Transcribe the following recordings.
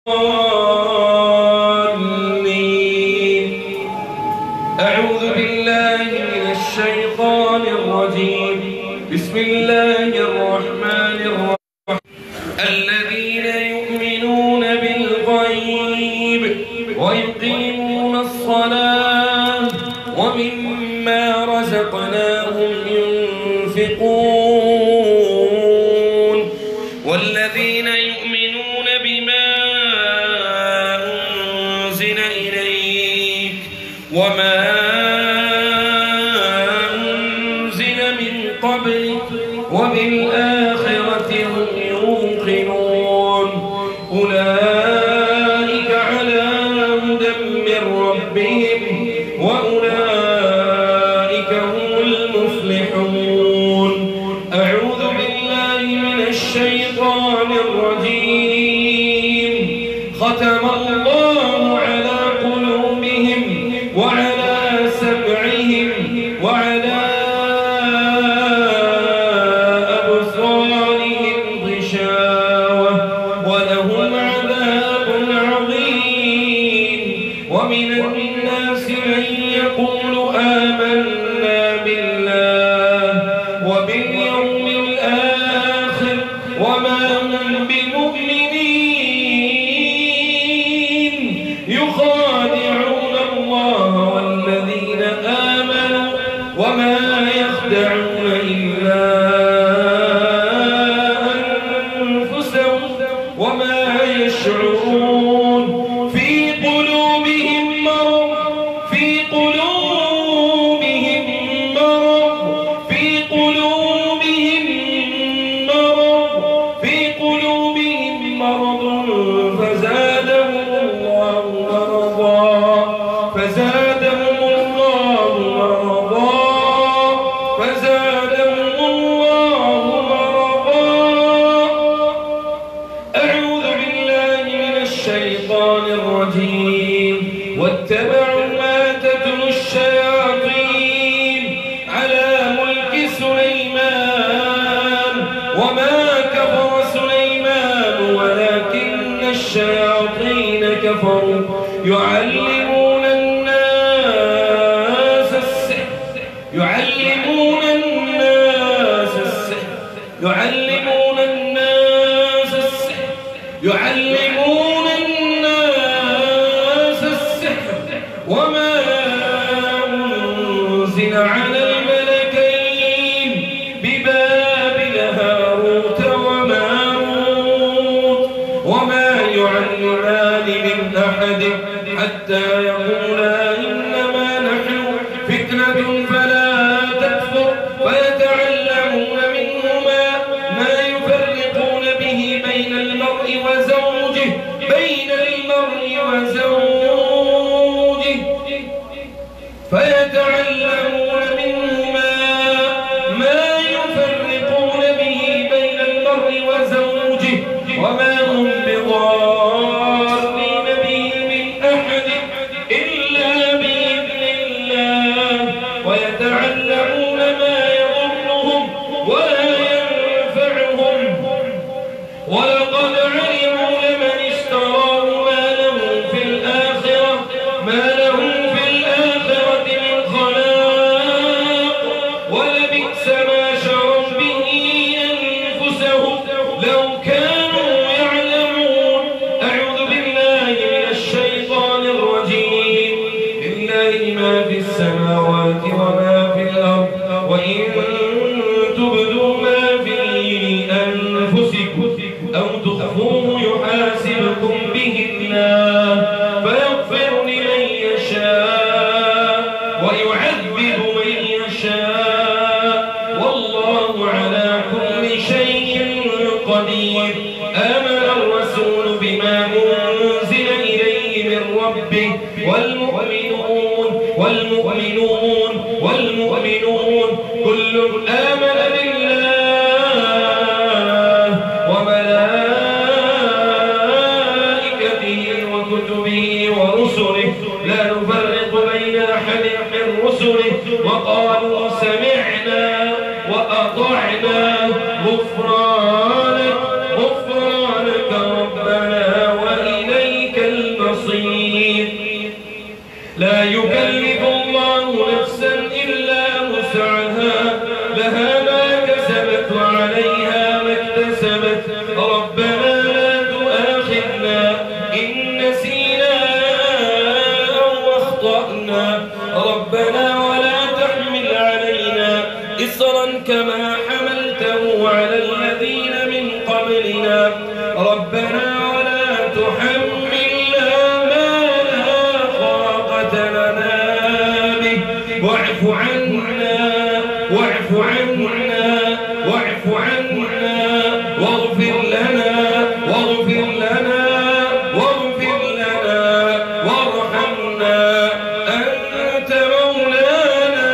أعوذ بالله من الشيطان الرجيم. بسم الله الرحمن الرحيم. الذين يؤمنون بالغيب ويقيمون الصلاة ومما رزقناهم ينفقون والذين يؤمنون بما أنزل إليك وما أنزل من قبلك وبالآخرة هم يوقنون أولئك على هدى من ربهم وأولئك هم المفلحون. أعوذ بالله من الشيطان الرجيم. ختم الله على قلوبهم وعلى سمعهم وعلى أبصارهم غشاوة ولهم عذاب عظيم. ومن الناس من يقول آمنا بالله وباليوم الآخر وما هم بمؤمنين يخادعون الله والذين آمنوا وما يخدعون إلا أنفسهم وما يشعرون. في قلوبهم مرض في قلوبهم مرض في قلوبهم مرض في قلوبهم مرض فزادهم الله مرضا فزادهم الله مرضا فزادهم الله مرضا. أعوذ بالله من الشيطان الرجيم. واتبعوا ما تتلو الشياطين على ملك سليمان وما كفر سليمان ولكن الشياطين كفروا يعلمون الناس السحر يعلمون الناس السحر يعلمون الناس السحر يعلمون الناس السحر وما أنزل على الملكين ببابل هاروت وماروت وما يعلمان من أحد حتى يقولا إنما نحن فتنة فلا تكفر فيتعلمون منهما ما يفرقون به بين المرء وزوجه فيتعلمون منهما ما يفرقون به بين المرء وزوجه وما هم بضارين به من أحد إلا بإذن الله ويتعلمون ما يضرهم ولا ينفعهم ولقد علموا لمن اشتراه ما له في الآخرة من خلاق ولبئس ما شروا به أنفسهم لو كانوا يعلمون. أعوذ بالله من الشيطان الرجيم. لله ما في السماوات وما في الأرض وإن تبدوا ما في أنفسكم أو تخفوه يحاسبكم به الله فيغفر لمن يشاء ويعذب من يشاء والله على كل شيء قدير. آمن الرسول بما أنزل إليه من ربه والمؤمنون كل آمن بالله وملائكته وكتبه ورسله لا نفرق بين أحد من رسله وقالوا سمعنا وأطعنا غفرانك ربنا وإليك لا يكلف الله نفسا إلا وسعها لها ما كسبت وعليها ما اكتسبت ربنا لا تؤاخذنا إن نسينا أو أخطأنا ربنا ولا تحمل علينا إصرا كما حملته على الذين من قبلنا ربنا ولا تحملنا ما لا طاقة لنا به واعف عنا واعف عنا واعف عنا واغفر لنا واغفر لنا واغفر لنا وارحمنا أنت مولانا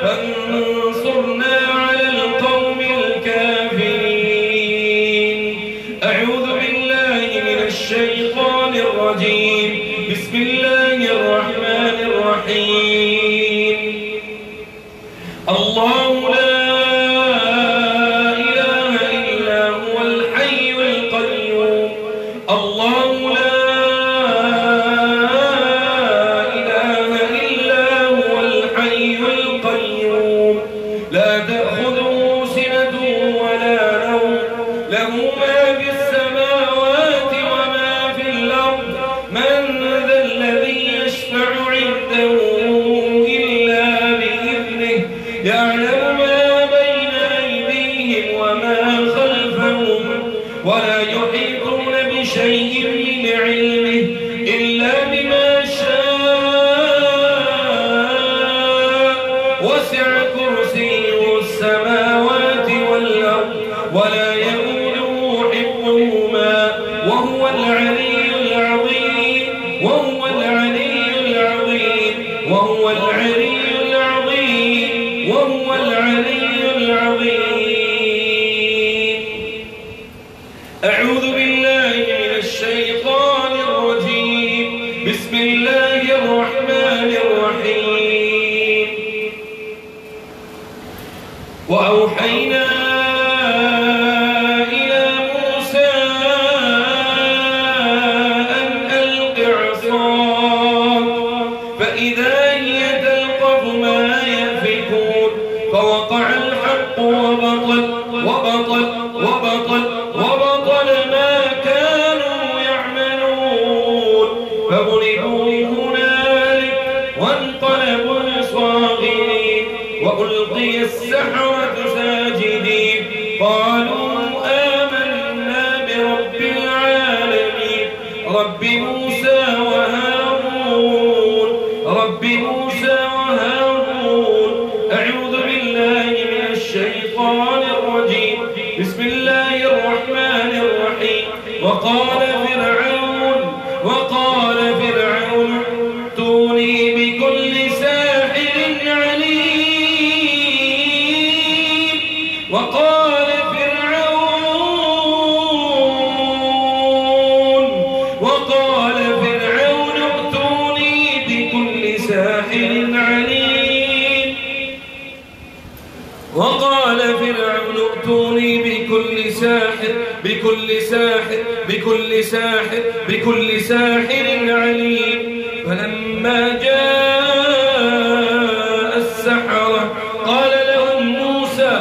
فانصرنا على القوم الكافرين. أعوذ بالله من الشيطان الرجيم. بسم الله الرحمن الرحيم. الله لا إله إلا هو الحي القيوم. الله لا إله إلا هو الحي القيوم لا تأخذه سنة ولا نوم له ما في السماوات وما في الأرض من ذا الذي يشفع عنده إلا بإذنه يعلم ما بين أيديهم وما خلفهم ولا يحيطون بشيء من علمه إلا بما شاء وسع كرسيه السماوات والأرض ولا يؤوده حفظهما وهو العلي العظيم وهو العلي العظيم وهو العلي العظيم وهو العلي العظيم. أعوذ بالله من الشيطان الرجيم. بسم الله الرحمن الرحيم. وأوحينا إلى موسى أن ألق عصاك فإذا هي تلقف ما يأفكون فوقع الحق وبطل ما كانوا يعملون فغلبوا هنالك وانقلبوا صاغرين وألقي السحرة ساجدين قالوا آمنا برب العالمين رب موسى وهارون رب موسى وهارون. أعوذ بالله من الشيطان الرجيم. بسم الله الرحمن الرحيم. وقال فرعون ائتوني بكل ساحر عليم. وقال فرعون ائتوني بكل ساحر عليم. وقال فرعون ائتوني بكل ساحر عليم. فلما جاء السحرة قال لهم موسى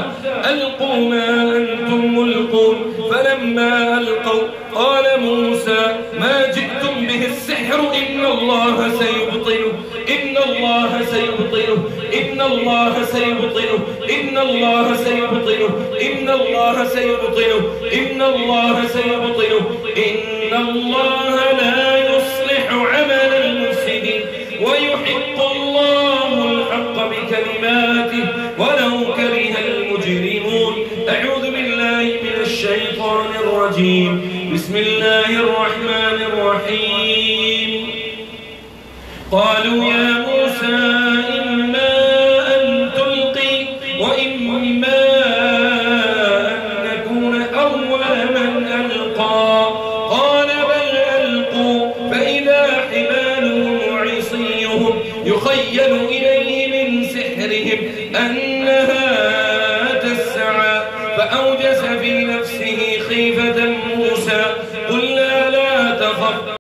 ألقوا ما أنتم ملقون فلما ألقوا قال موسى ما جئتم به السحر إن الله سيبطله إن الله سيبطله إن الله سيبطله إن الله سيبطله إن الله سيبطله إن الله سيبطله إن الله لا يصلح عمل المفسدين ويحق الله الحق بكلماته ولو كره المجرمون. أعوذ بالله من الشيطان الرجيم. بسم الله الرحمن الرحيم. قالوا يا موسى إما أن تلقي وإما أن نكون أول من ألقى قال بل ألقوا فإذا حبالهم وعصيهم يخيل إليه من سحرهم أنها تسعى فأوجس في نفسه خيفة موسى قلنا لا تخف